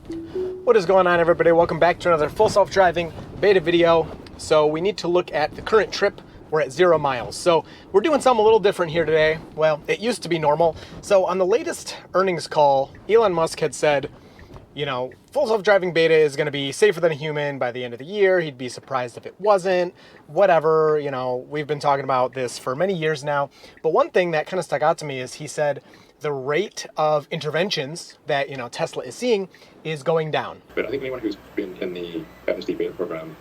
What is going on, everybody? Welcome back to another full self-driving beta video. So we need to look at the current trip. We're at 0 miles. So we're doing something a little different here today. Well, it used to be normal. So on the latest earnings call, Elon Musk had said, you know, full self-driving beta is going to be safer than a human by the end of the year. He'd be surprised if it wasn't. Whatever, you know, we've been talking about this for many years now. But one thing that kind of stuck out to me is he said the rate of interventions that, you know, Tesla is seeing is going down. But I think anyone who's been in the FSD beta program,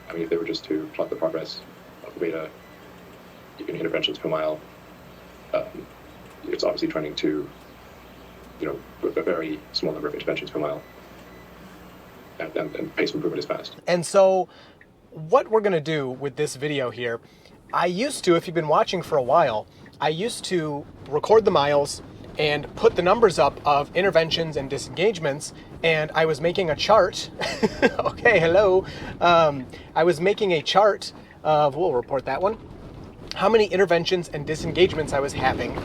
I mean, if they were just to plot the progress of the beta, even interventions per mile, it's obviously trending to, you know, a very small number of interventions per mile, and pace of improvement is fast. And so what we're going to do with this video here, I used to, if you've been watching for a while, I used to record the miles and put the numbers up of interventions and disengagements, and I was making a chart. Okay, hello. I was making a chart of, we'll report that one, how many interventions and disengagements I was having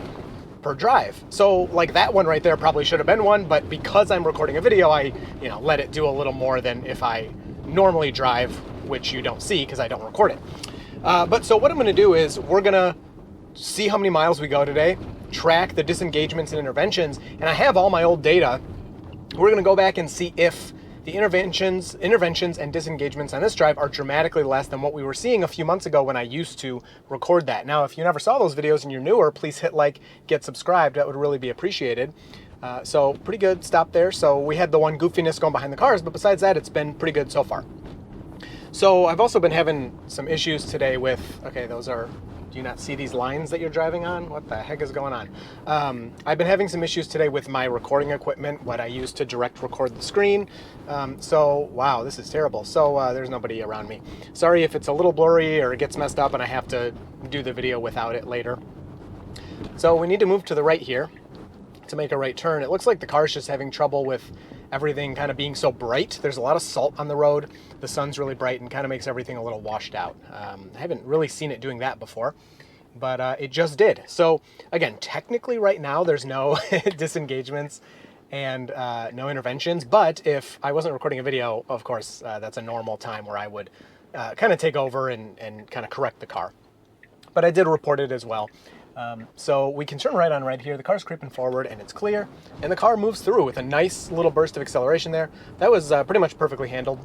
per drive. So like that one right there probably should have been one, but because I'm recording a video, I, you know, let it do a little more than if I normally drive, which you don't see because I don't record it. But so what I'm going to do is we're going to see how many miles we go today, track the disengagements and interventions, and I have all my old data. We're going to go back and see if the interventions and disengagements on this drive are dramatically less than what we were seeing a few months ago when I used to record that. Now, if you never saw those videos and you're newer, please hit like, get subscribed. That would really be appreciated. So pretty good stop there. So we had the one goofiness going behind the cars, but besides that, it's been pretty good so far. So I've also been having some issues today with, okay, those are, do you not see these lines that you're driving on? What the heck is going on? I've been having some issues today with my recording equipment, what I use to direct record the screen. So, wow, this is terrible. So there's nobody around me. Sorry if it's a little blurry or it gets messed up and I have to do the video without it later. So we need to move to the right here to make a right turn. It looks like the car's just having trouble with everything kind of being so bright. There's a lot of salt on the road. The sun's really bright and kind of makes everything a little washed out. I haven't really seen it doing that before, but it just did. So again, technically right now there's no disengagements and no interventions, but if I wasn't recording a video, of course, that's a normal time where I would kind of take over and kind of correct the car. But I did report it as well. So we can turn right on right here. The car's creeping forward and it's clear, and the car moves through with a nice little burst of acceleration there. That was pretty much perfectly handled.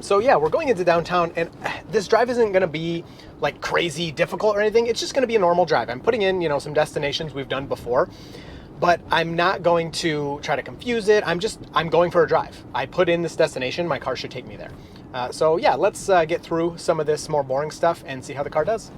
So yeah, we're going into downtown, and this drive isn't going to be like crazy difficult or anything. It's just going to be a normal drive. I'm putting in, you know, some destinations we've done before, but I'm not going to try to confuse it. I'm going for a drive. I put in this destination. My car should take me there. So yeah, let's get through some of this more boring stuff and see how the car does.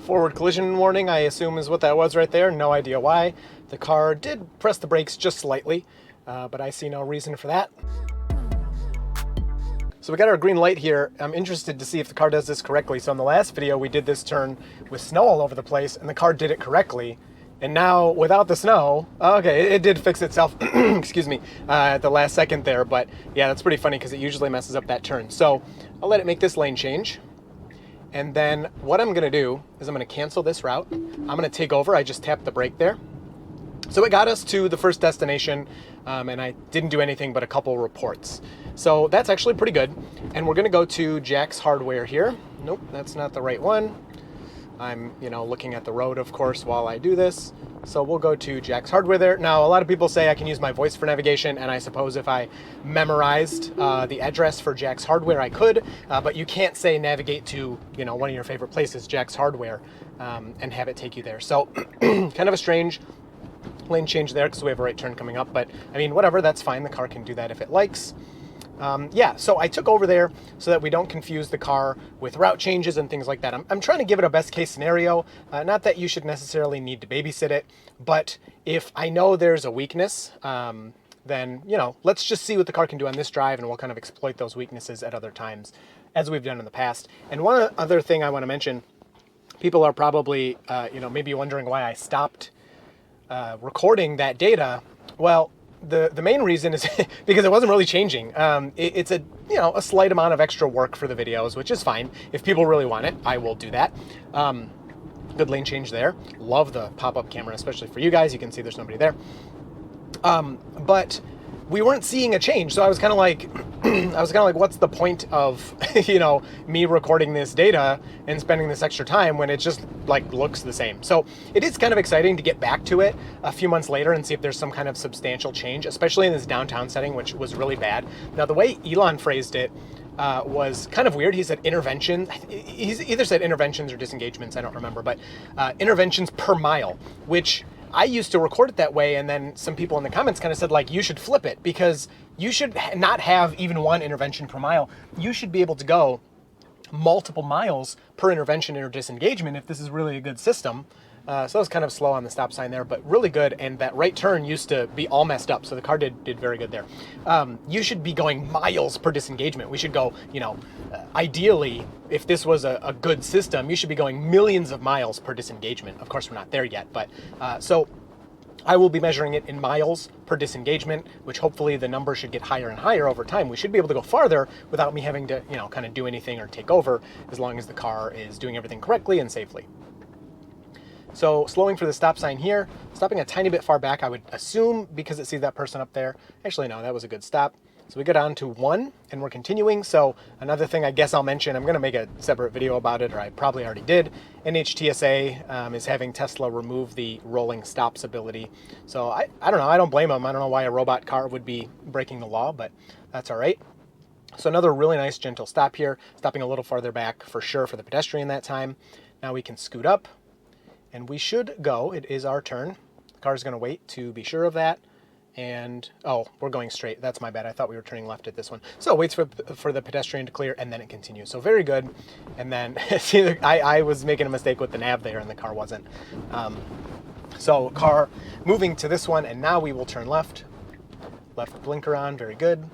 Forward collision warning, I assume is what that was right there. No idea why. The car did press the brakes just slightly, but I see no reason for that. So we got our green light here. I'm interested to see if the car does this correctly. So in the last video, we did this turn with snow all over the place, and the car did it correctly. And now, without the snow, okay, it did fix itself, excuse me, at the last second there. But yeah, that's pretty funny because it usually messes up that turn. So I'll let it make this lane change. And then what I'm going to do is I'm going to cancel this route. I'm going to take over. I just tapped the brake there. So it got us to the first destination, and I didn't do anything but a couple reports. So that's actually pretty good. And we're going to go to Jack's Hardware here. Nope, that's not the right one. I'm, you know, looking at the road, of course, while I do this. So we'll go to Jack's Hardware there. Now, a lot of people say I can use my voice for navigation, and I suppose if I memorized the address for Jack's Hardware, I could, but you can't say navigate to, you know, one of your favorite places, Jack's Hardware, and have it take you there. So kind of a strange lane change there because we have a right turn coming up, but I mean, whatever, that's fine. The car can do that if it likes. Yeah, so I took over there so that we don't confuse the car with route changes and things like that. I'm trying to give it a best case scenario. Not that you should necessarily need to babysit it, but if I know there's a weakness then, let's just see what the car can do on this drive, and we'll kind of exploit those weaknesses at other times, as we've done in the past. And one other thing I want to mention, people are probably, maybe wondering why I stopped recording that data. Well, the main reason is because it wasn't really changing. It's a slight amount of extra work for the videos, which is fine. If people really want it, I will do that. Good lane change there. Love the pop-up camera, especially for you guys. You can see there's nobody there. But we weren't seeing a change, so I was kind of like, what's the point of, me recording this data and spending this extra time when it just looks the same? So it is kind of exciting to get back to it a few months later and see if there's some kind of substantial change, especially in this downtown setting, which was really bad. Now, the way Elon phrased it was kind of weird. He said intervention. He's either said interventions or disengagements, I don't remember, but interventions per mile, which I used to record it that way, and then some people in the comments kind of said, you should flip it, because you should not have even one intervention per mile. You should be able to go multiple miles per intervention or disengagement if this is really a good system. So that was kind of slow on the stop sign there, but really good. And that right turn used to be all messed up, so the car did very good there. You should be going miles per disengagement. We should go, ideally, if this was a good system, you should be going millions of miles per disengagement. Of course, we're not there yet, but so I will be measuring it in miles per disengagement, which hopefully the number should get higher and higher over time. We should be able to go farther without me having to, kind of do anything or take over, as long as the car is doing everything correctly and safely. So slowing for the stop sign here, stopping a tiny bit far back, I would assume, because it sees that person up there. Actually, no, that was a good stop. So we go down to 1 and we're continuing. So another thing I guess I'll mention, I'm going to make a separate video about it, or I probably already did. NHTSA is having Tesla remove the rolling stops ability. So I don't know. I don't blame them. I don't know why a robot car would be breaking the law, but that's all right. So another really nice gentle stop here, stopping a little farther back for sure for the pedestrian that time. Now we can scoot up. And we should go. It is our turn. The car's going to wait to be sure of that. And, oh, we're going straight. That's my bad. I thought we were turning left at this one. So it waits for the pedestrian to clear, and then it continues. So very good. And then, see, I was making a mistake with the nav there, and the car wasn't. So car moving to this one, and now we will turn left. Left blinker on. Very good.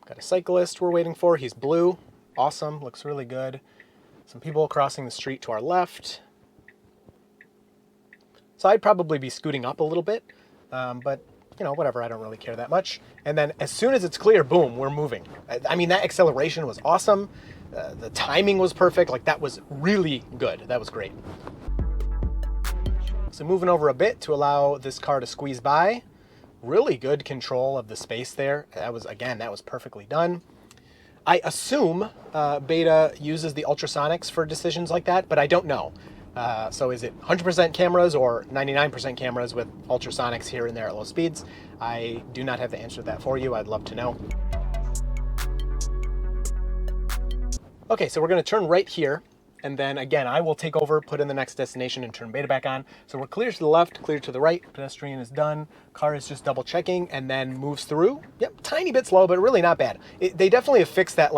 Got a cyclist we're waiting for. He's blue. Awesome. Looks really good. Some people crossing the street to our left. So I'd probably be scooting up a little bit, but whatever, I don't really care that much. And then as soon as it's clear, boom, we're moving. I mean, that acceleration was awesome. The timing was perfect. That was really good. That was great. So moving over a bit to allow this car to squeeze by. Really good control of the space there. That was perfectly done. I assume Beta uses the ultrasonics for decisions like that, but I don't know. So is it 100% cameras or 99% cameras with ultrasonics here and there at low speeds? I do not have the answer to that for you. I'd love to know. Okay, so we're going to turn right here. And then again, I will take over, put in the next destination, and turn Beta back on. So we're clear to the left, clear to the right. Pedestrian is done. Car is just double checking and then moves through. Yep, tiny bit slow, but really not bad. They definitely have fixed that,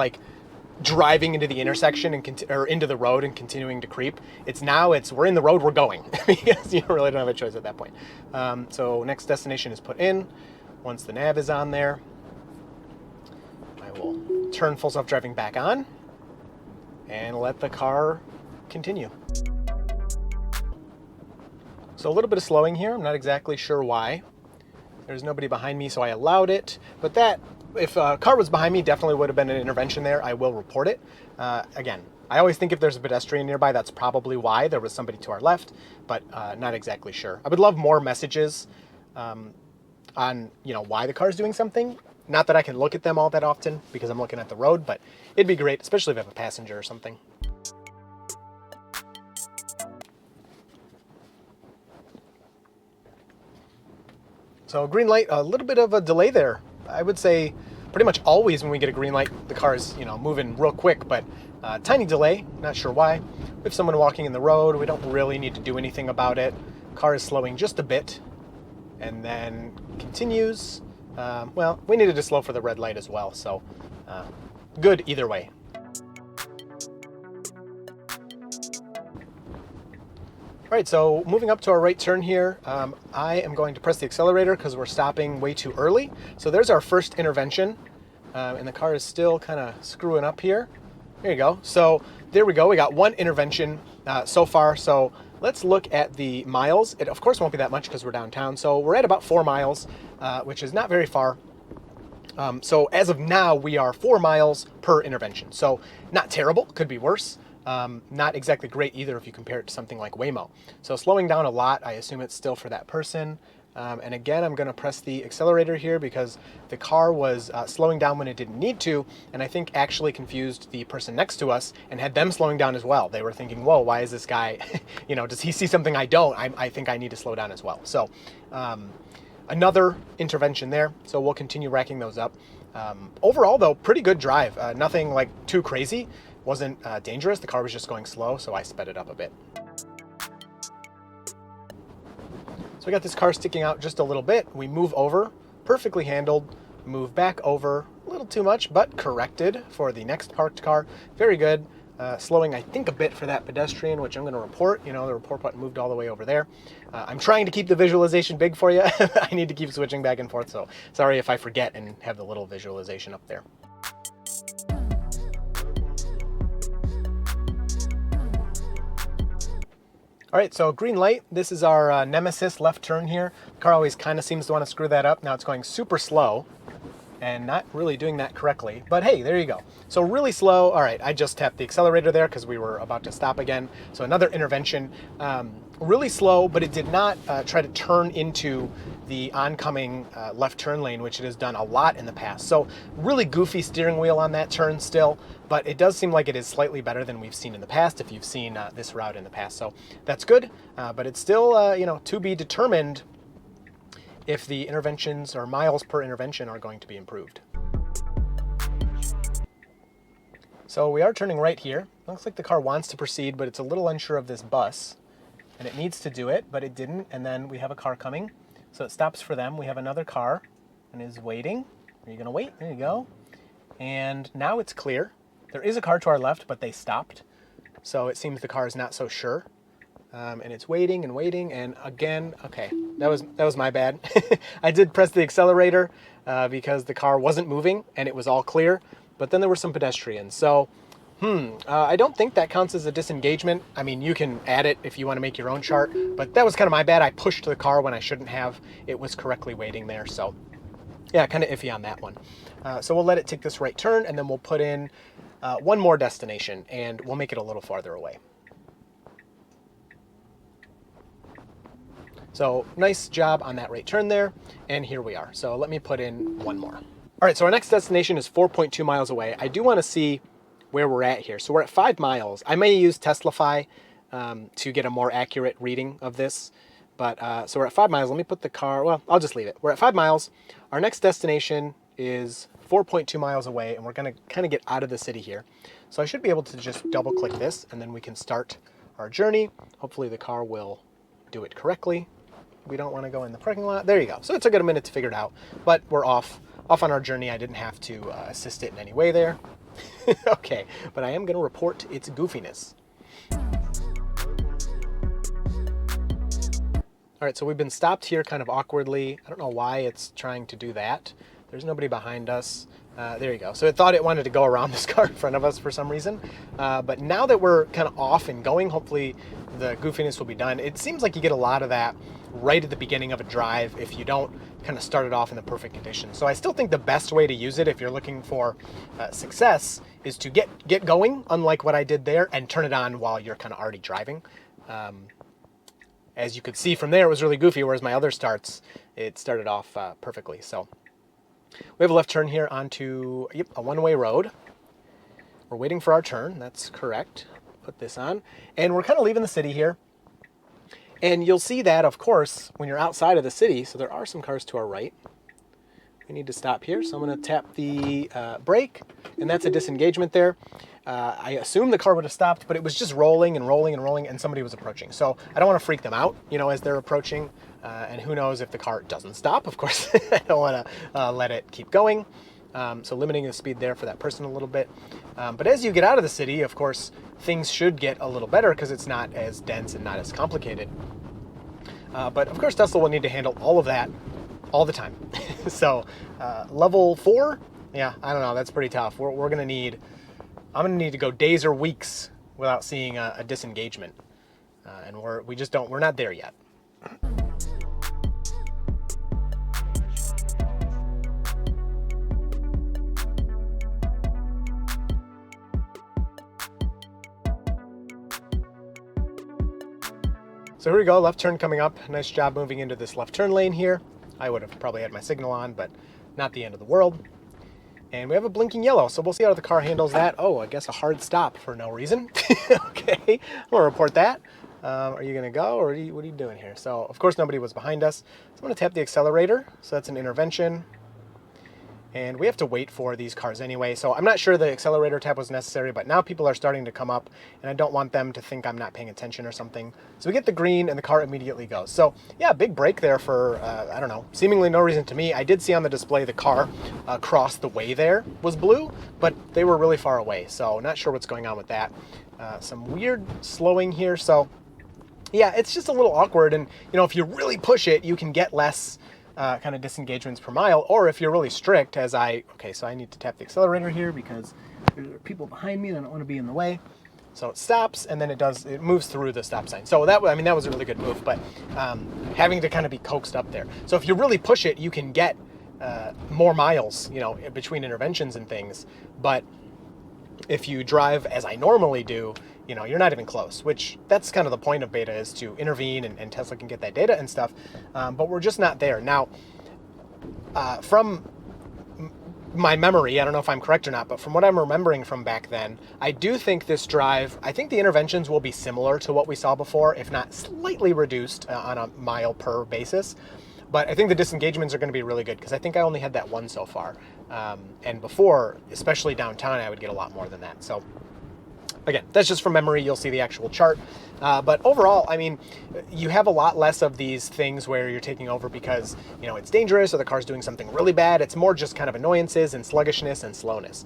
driving into the intersection or into the road and continuing to creep. We're in the road, we're going, because you really don't have a choice at that point. So next destination is put in. Once the nav is on there, I will turn full self-driving back on and let the car continue. So a little bit of slowing here. I'm not exactly sure why. There's nobody behind me, so I allowed it. But if a car was behind me, definitely would have been an intervention there. I will report it. Again, I always think if there's a pedestrian nearby, that's probably why there was somebody to our left, but not exactly sure. I would love more messages on why the car's doing something. Not that I can look at them all that often because I'm looking at the road, but it'd be great, especially if I have a passenger or something. So green light, a little bit of a delay there. I would say pretty much always when we get a green light, the car is, moving real quick, but tiny delay, not sure why. We have someone walking in the road. We don't really need to do anything about it. Car is slowing just a bit and then continues. Well, we needed to slow for the red light as well, so good either way. All right, so moving up to our right turn here, I am going to press the accelerator because we're stopping way too early. So there's our first intervention, and the car is still kind of screwing up here. There you go. So there we go. We got one intervention so far. So let's look at the miles. It of course won't be that much because we're downtown. So we're at about 4 miles, which is not very far. So as of now, we are 4 miles per intervention. So not terrible, could be worse. Not exactly great either if you compare it to something like Waymo. So slowing down a lot, I assume it's still for that person. And again, I'm going to press the accelerator here because the car was slowing down when it didn't need to, and I think actually confused the person next to us and had them slowing down as well. They were thinking, whoa, why is this guy, does he see something I don't? I think I need to slow down as well. So another intervention there. So we'll continue racking those up. Overall, though, pretty good drive. Nothing like too crazy. Wasn't dangerous. The car was just going slow, so I sped it up a bit. So we got this car sticking out just a little bit. We move over, perfectly handled, move back over, a little too much, but corrected for the next parked car. Very good. Slowing, I think, a bit for that pedestrian, which I'm going to report. The report button moved all the way over there. I'm trying to keep the visualization big for you. I need to keep switching back and forth, so sorry if I forget and have the little visualization up there. All right, so green light. This is our nemesis left turn here. The car always kind of seems to want to screw that up. Now it's going super slow and not really doing that correctly, but hey, there you go. So really slow. All right, I just tapped the accelerator there because we were about to stop again. So another intervention. Really slow, but it did not try to turn into the oncoming left turn lane, which it has done a lot in the past. So really goofy steering wheel on that turn still, but it does seem like it is slightly better than we've seen in the past if you've seen this route in the past. So that's good, but it's still to be determined if the interventions or miles per intervention are going to be improved. So we are turning right here. Looks like the car wants to proceed, but it's a little unsure of this bus. And it needs to do it, but it didn't. And then we have a car coming. So it stops for them. We have another car and is waiting. Are you going to wait? There you go. And now it's clear. There is a car to our left, but they stopped. So it seems the car is not so sure. And it's waiting and waiting. And again, okay, that was my bad. I did press the accelerator because the car wasn't moving and it was all clear. But then there were some pedestrians. So I don't think that counts as a disengagement. I mean, you can add it if you want to make your own chart, but that was kind of my bad. I pushed the car when I shouldn't have. It was correctly waiting there. So yeah, kind of iffy on that one. So we'll let it take this right turn and then we'll put in one more destination and we'll make it a little farther away. So nice job on that right turn there. And here we are. So let me put in one more. All right, so our next destination is 4.2 miles away. I do want to see where we're at here. So we're at 5 miles. I may use Teslafy to get a more accurate reading of this. But so we're at 5 miles. Let me put the car, well, I'll just leave it. We're at 5 miles. Our next destination is 4.2 miles away, and we're going to kind of get out of the city here. So I should be able to just double click this, and then we can start our journey. Hopefully the car will do it correctly. We don't want to go in the parking lot. There you go. So it took it a minute to figure it out, but we're off on our journey. I didn't have to assist it in any way there. Okay, but I am going to report its goofiness. All right, so we've been stopped here kind of awkwardly. I don't know why it's trying to do that. There's nobody behind us. There you go. So it thought it wanted to go around this car in front of us for some reason. But now that we're kind of off and going, hopefully the goofiness will be done. It seems like you get a lot of that right at the beginning of a drive if you don't kind of start it off in the perfect conditions. So I still think the best way to use it if you're looking for success is to get going, unlike what I did there, and turn it on while you're kind of already driving. As you could see from there, it was really goofy, whereas my other starts, it started off perfectly. So we have a left turn here onto a one-way road. We're waiting for our turn. That's correct. Put this on. And we're kind of leaving the city here. And you'll see that, of course, when you're outside of the city. So there are some cars to our right. We need to stop here. So I'm going to tap the brake. And that's a disengagement there. I assume the car would have stopped, but it was just rolling and rolling and rolling, and somebody was approaching. So I don't want to freak them out, as they're approaching. And who knows if the car doesn't stop. Of course, I don't want to let it keep going. So limiting the speed there for that person a little bit. But as you get out of the city, of course, things should get a little better because it's not as dense and not as complicated. But of course, Tesla will need to handle all of that all the time. So level 4, yeah, I don't know, that's pretty tough. I'm gonna need to go days or weeks without seeing a disengagement. And we're not there yet. So here we go, left turn coming up. Nice job moving into this left turn lane here. I would have probably had my signal on, but not the end of the world. And we have a blinking yellow, so we'll see how the car handles that. Oh, I guess a hard stop for no reason. Okay, I'm gonna report that. Are you gonna go, or what are you doing here? So, of course, nobody was behind us. So I'm gonna tap the accelerator, so that's an intervention. And we have to wait for these cars anyway, so I'm not sure the accelerator tap was necessary, but now people are starting to come up, and I don't want them to think I'm not paying attention or something. So we get the green, and the car immediately goes. So, yeah, big break there for, I don't know, seemingly no reason to me. I did see on the display the car across the way there was blue, but they were really far away, so not sure what's going on with that. Some weird slowing here, so yeah, it's just a little awkward, and, you know, if you really push it, you can get less kind of disengagements per mile, or if you're really strict, so I need to tap the accelerator here because there are people behind me and I don't want to be in the way. So it stops, and then it moves through the stop sign. So that was a really good move, but having to kind of be coaxed up there. So if you really push it, you can get more miles, you know, between interventions and things. But if you drive as I normally do, you know, you're not even close, which that's kind of the point of beta, is to intervene and Tesla can get that data and stuff. But we're just not there. Now, from my memory, I don't know if I'm correct or not, but from what I'm remembering from back then, I do think this drive, I think the interventions will be similar to what we saw before, if not slightly reduced on a mile per basis. But I think the disengagements are going to be really good because I think I only had that one so far. And before, especially downtown, I would get a lot more than that. So again, that's just from memory. You'll see the actual chart. But overall, I mean, you have a lot less of these things where you're taking over because, you know, it's dangerous or the car's doing something really bad. It's more just kind of annoyances and sluggishness and slowness.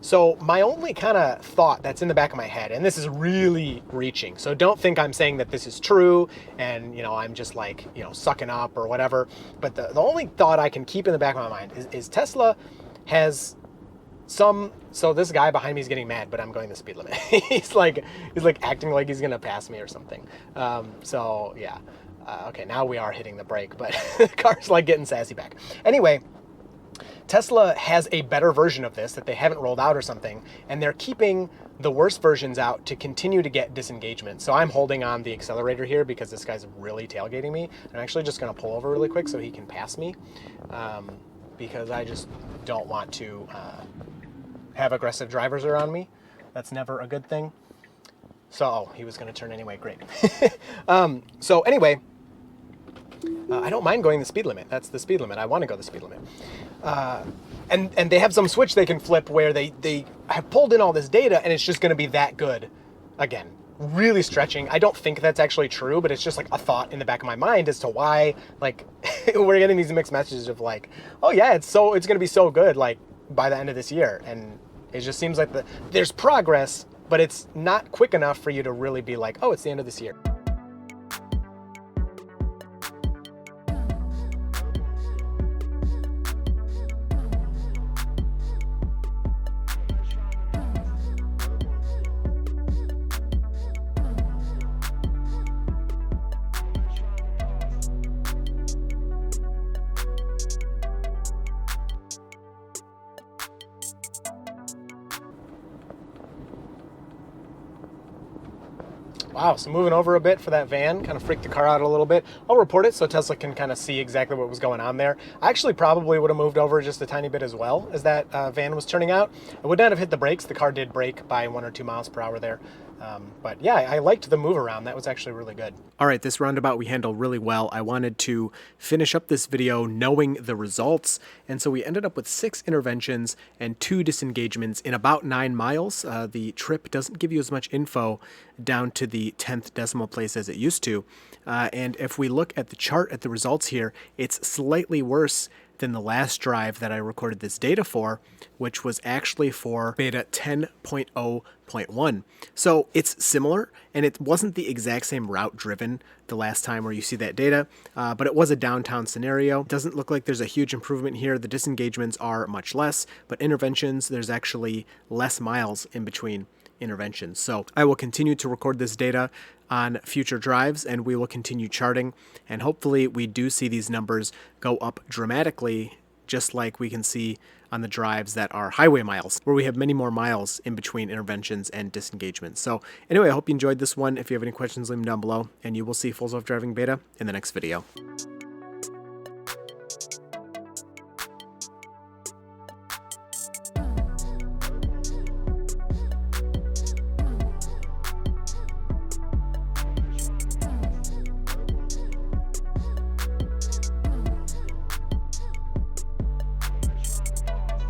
So my only kind of thought that's in the back of my head, and this is really reaching, so don't think I'm saying that this is true and, you know, I'm just like, you know, sucking up or whatever, but the only thought I can keep in the back of my mind is Tesla has so this guy behind me is getting mad, but I'm going the speed limit. he's like acting like he's gonna pass me or something. So yeah, okay, now we are hitting the brake, but the car's like getting sassy back. Anyway, Tesla has a better version of this that they haven't rolled out or something, and they're keeping the worst versions out to continue to get disengagement. So I'm holding on the accelerator here because this guy's really tailgating me. I'm actually just gonna pull over really quick so he can pass me, because I just don't want to have aggressive drivers around me. That's never a good thing. So, he was gonna turn anyway, great. So anyway, I don't mind going the speed limit. That's the speed limit. I want to go the speed limit. And they have some switch they can flip where they have pulled in all this data and it's just going to be that good. Again, really stretching. I don't think that's actually true, but it's just like a thought in the back of my mind as to why, like, we're getting these mixed messages of like, oh yeah, it's going to be so good, like, by the end of this year. And it just seems like there's progress, but it's not quick enough for you to really be like, oh, it's the end of this year. Wow, so moving over a bit for that van, kind of freaked the car out a little bit. I'll report it so Tesla can kind of see exactly what was going on there. I actually probably would have moved over just a tiny bit as well as that van was turning out. I would not have hit the brakes. The car did brake by 1 or 2 miles per hour there. But yeah, I liked the move around. That was actually really good. All right, this roundabout we handled really well. I wanted to finish up this video knowing the results. And so we ended up with 6 interventions and 2 disengagements in about 9 miles. The trip doesn't give you as much info down to the 10th decimal place as it used to. And if we look at the chart at the results here, it's slightly worse than the last drive that I recorded this data for, which was actually for beta 10.0.1. So it's similar, and it wasn't the exact same route driven the last time where you see that data, but it was a downtown scenario. It doesn't look like there's a huge improvement here. The disengagements are much less, but interventions, there's actually less miles in between interventions. So I will continue to record this data on future drives, and we will continue charting, and hopefully we do see these numbers go up dramatically, just like we can see on the drives that are highway miles, where we have many more miles in between interventions and disengagements. So anyway, I hope you enjoyed this one. If you have any questions, leave them down below, and you will see full self-driving beta in the next video.